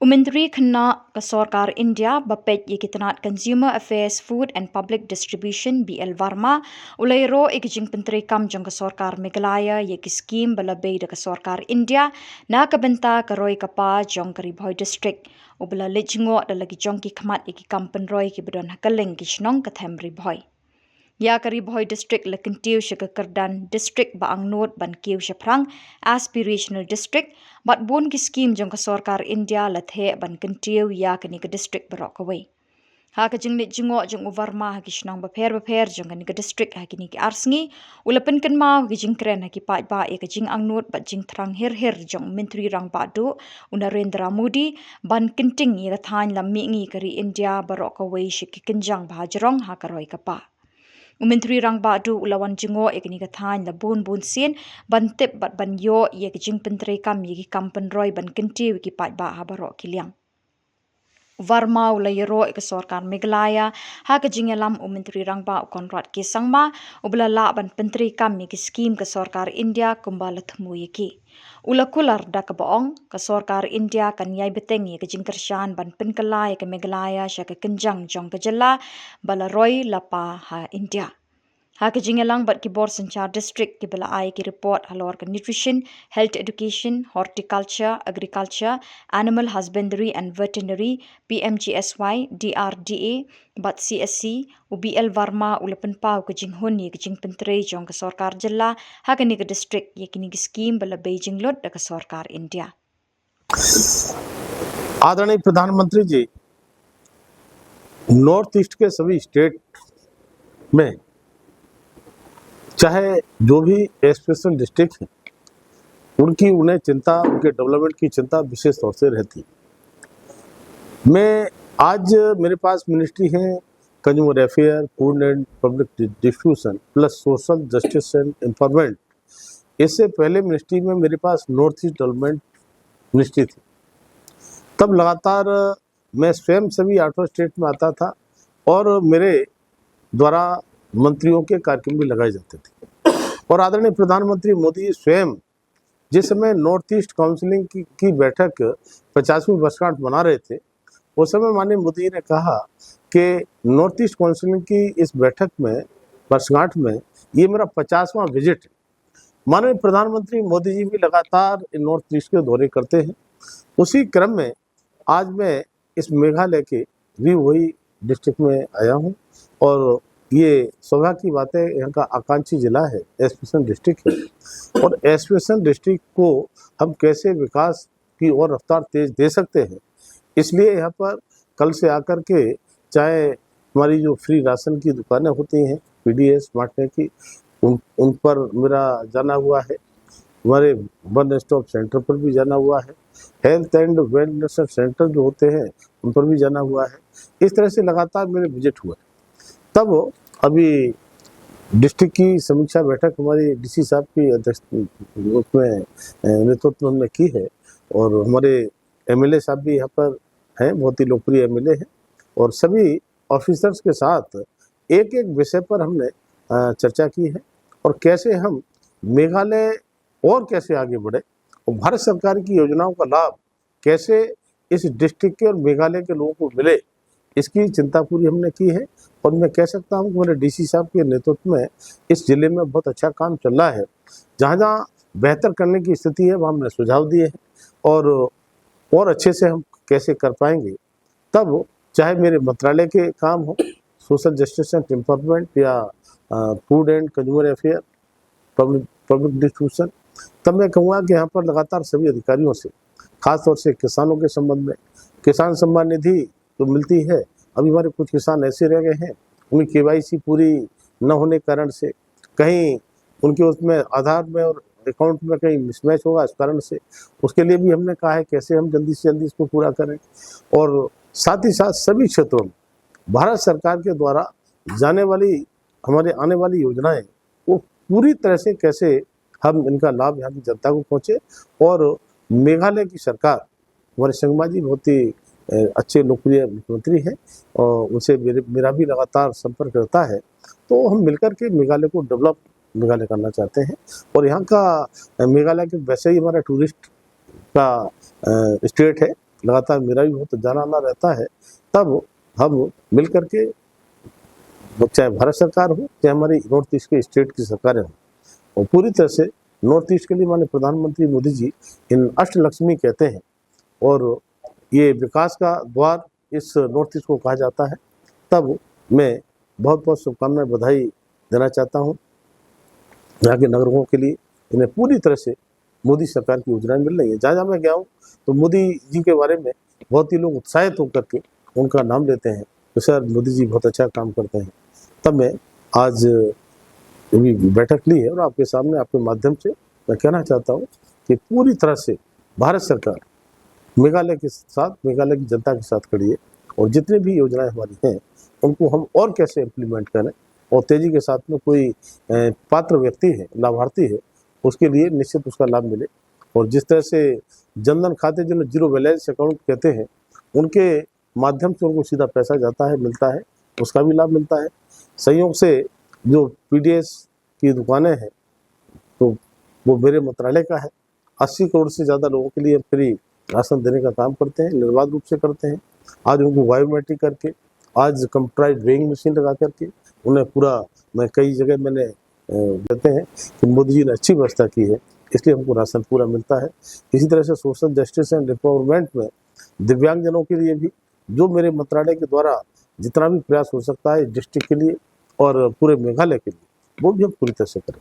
Umentri khna ka Sarkar India bapet yikitanat Consumer Affairs Food and Public Distribution BL Varma ulairo ikijing pentri kam jong ka Sarkar Meghalaya yeki scheme balabei da ka Sarkar India na kabenta karoi kapa jong karibhoi district ubala lijingo da lagi jong ki khmat yeki kampen roi ki bedon hakaling kishnong kathem ribhoi या करीब भोई district लकिंटिव शकरdan district बांग note बन किव शफ्रंग aspirational district but bone की scheme जंग सरकार India लथे बन कंटिव या कनी का डिस्ट्रिक्ट बरकवे हा का जिंग जिंगो जंग उवर्मा हा किश्नंग बफेर जंग कनी का डिस्ट्रिक्ट हा कनी की आरसंगी उलपन कनमा की जिंग क्रेन हा की पाट बा एक जिंग अंग नोट बट जिंग थरंग हिर जंग मंत्री रंग बादु नरेंद्र मोदी बन किंटिंग ये थान लम्मी करी इंडिया बरकवे शिकी किंजंग भाजरंग हा करoi कपा Umentri rang badu ulawan jingo ekni ka than la bun sin ban tip bat ban yo ye ki jing pentre kam ye ki kampen roi ban kenti ki pat ba habaro kiliang Varma ulayero ek Sarkar Meghalaya ha ka jingalam Umentri rang ba konrad ki sangma ubla la ban pentri kam ye ki scheme ka Sarkar India kumbala thmu ye ki ulakular da ka baong ka Sarkar India kan yai beteng ye ka jingkershan ban penkala ye ka Meghalaya sha ka kenjang jong ka jalla bala roi lapa ha India ha ka jingalang bat ki bor sanchar district ki bala ai ki report halor ka nutrition health education horticulture agriculture animal husbandry and veterinary PMGSY DRDA bat CSC UBL Varma ulapan pau ka jinghon ye ka jingpentre jong ka Sarkar jilla ha ka ni ka district ye ki ni scheme bala Beijing lot da ka Sarkar India आदरणीय प्रधानमंत्री जी north east के सभी state में चाहे जो भी aspirational district हैं उनकी उन्हें चिंता उनके डेवलपमेंट की चिंता विशेष तौर से रहती मैं आज मेरे पास मिनिस्ट्री है consumer affair food and public distribution plus social justice and empowerment इससे पहले मिनिस्ट्री में मेरे पास नॉर्थ ईस्ट डेवलपमेंट मिनिस्ट्री थी तब लगातार मैं स्वयं सभी 8 स्टेट में आता था और मेरे द्वारा मंत्रियों के कार्यक्रम भी लगाए जाते थे और आदरणीय प्रधानमंत्री मोदी स्वयं जिस समय नॉर्थ ईस्ट काउंसिलिंग की बैठक 50वीं वर्षगांठ मना रहे थे उस समय माननीय मोदी ने कहा कि नॉर्थ ईस्ट काउंसिलिंग की इस बैठक में वर्षगांठ में ये मेरा 50वां विजिट है। माननीय प्रधानमंत्री मोदी जी भी लगातार नॉर्थ ईस्ट के दौरे करते हैं। उसी क्रम में आज मैं इस मेघालय के भी वही डिस्ट्रिक्ट में आया हूँ और ये सौभाग्य की बात है यहाँ का आकांक्षी जिला है एस्पिरेशनल डिस्ट्रिक्ट है और एस्पिरेशनल डिस्ट्रिक्ट को हम कैसे विकास की और रफ्तार तेज दे सकते हैं इसलिए यहाँ पर कल से आकर के चाहे हमारी जो फ्री राशन की दुकानें होती हैं PDS बांटने की उन पर मेरा जाना हुआ है हमारे वन स्टॉप सेंटर पर भी जाना हुआ है हेल्थ एंड वेलनेस सेंटर जो होते हैं उन पर भी जाना हुआ है इस तरह से लगातार मेरे विजिट हुए तब अभी डिस्ट्रिक्ट की समीक्षा बैठक हमारी DC साहब की उसमें नेतृत्व में की है और हमारे MLA साहब भी यहाँ पर हैं बहुत ही लोकप्रिय MLA हैं और सभी ऑफिसर्स के साथ एक एक विषय पर हमने चर्चा की है और कैसे हम मेघालय और कैसे आगे बढ़े और भारत सरकार की योजनाओं का लाभ कैसे इस डिस्ट्रिक्ट के और मेघालय के लोगों को मिले इसकी चिंता पूरी हमने की है और मैं कह सकता हूँ कि मेरे DC साहब के नेतृत्व में इस जिले में बहुत अच्छा काम चल रहा है जहाँ जहाँ बेहतर करने की स्थिति है वहाँ हमने सुझाव दिए हैं और अच्छे से हम कैसे कर पाएंगे तब चाहे मेरे मंत्रालय के काम हो सोशल जस्टिस एंड एम्पावरमेंट या food and consumer affair public distribution तब मैं कहूँगा कि यहाँ पर लगातार सभी अधिकारियों से खासतौर से किसानों के संबंध में किसान सम्मान निधि तो मिलती है अभी हमारे कुछ किसान ऐसे रह गए हैं उनकी KYC पूरी न होने के कारण से कहीं उनके उसमें आधार में और अकाउंट में कहीं मिसमैच होगा इस कारण से उसके लिए भी हमने कहा है कैसे हम जल्दी से जल्दी इसको पूरा करें और साथ ही साथ सभी क्षेत्रों में भारत सरकार के द्वारा जाने वाली हमारे आने वाली योजनाएं वो पूरी तरह से कैसे हम इनका लाभ यहाँ की जनता को पहुँचे और मेघालय की सरकार हमारे संगमा जी बहुत ही अच्छे लोकप्रिय मुख्यमंत्री हैं और उनसे मेरा भी लगातार संपर्क रहता है तो हम मिलकर के मेघालय को डेवलप मेघालय करना चाहते हैं और यहाँ का मेघालय के वैसे ही हमारा टूरिस्ट का स्टेट है लगातार मेरा भी बहुत जाना आना रहता है, तब हम मिल करके, चाहे भारत सरकार हो चाहे हमारी नॉर्थ ईस्ट के स्टेट की सरकारें हों, और पूरी तरह से नॉर्थ ईस्ट के लिए माननीय प्रधानमंत्री मोदी जी इन अष्टलक्ष्मी कहते हैं, और ये विकास का द्वार इस नॉर्थ ईस्ट को कहा जाता है। तब मैं बहुत बहुत शुभकामनाएं, बधाई देना चाहता हूँ यहाँ के नागरिकों के लिए। इन्हें पूरी तरह से मोदी सरकार की योजनाएं मिल रही है। जहाँ जहाँ मैं गया हूँ तो मोदी जी के बारे में बहुत ही लोग उत्साहित होकर के उनका नाम लेते हैं, तो सर मोदी जी बहुत अच्छा काम करते हैं। तब मैं आज भी बैठक ली है और आपके सामने, आपके माध्यम से मैं कहना चाहता हूँ कि पूरी तरह से भारत सरकार मेघालय के साथ, मेघालय की जनता के साथ खड़ी है, और जितनी भी योजनाएं हमारी हैं उनको हम और कैसे इम्प्लीमेंट करें, और तेजी के साथ में कोई पात्र व्यक्ति है, लाभार्थी है, उसके लिए निश्चित उसका लाभ मिले। और जिस तरह से जनधन खाते, जिन्हें जीरो बैलेंस अकाउंट कहते हैं, उनके माध्यम से उनको सीधा पैसा जाता है, मिलता है, उसका भी लाभ मिलता है। संयोग से जो पीडीएस की दुकानें हैं तो वो मेरे मंत्रालय का है। 80 करोड़ से ज़्यादा लोगों के लिए फ्री राशन देने का काम करते हैं, निर्बाध रूप से करते हैं। आज उनको बायोमेट्रिक करके, आज कंप्यूटराइज वेइंग मशीन लगा करके उन्हें पूरा, मैं कई जगह मैंने कहते हैं कि मोदी जी ने अच्छी व्यवस्था की है, इसलिए हमको राशन पूरा मिलता है। इसी तरह से सोशल जस्टिस एंड एम्पावरमेंट में दिव्यांगजनों के लिए भी जो मेरे मंत्रालय के द्वारा जितना भी प्रयास हो सकता है डिस्ट्रिक्ट के लिए और पूरे मेघालय के लिए, वो भी हम पूरी तरह से करें।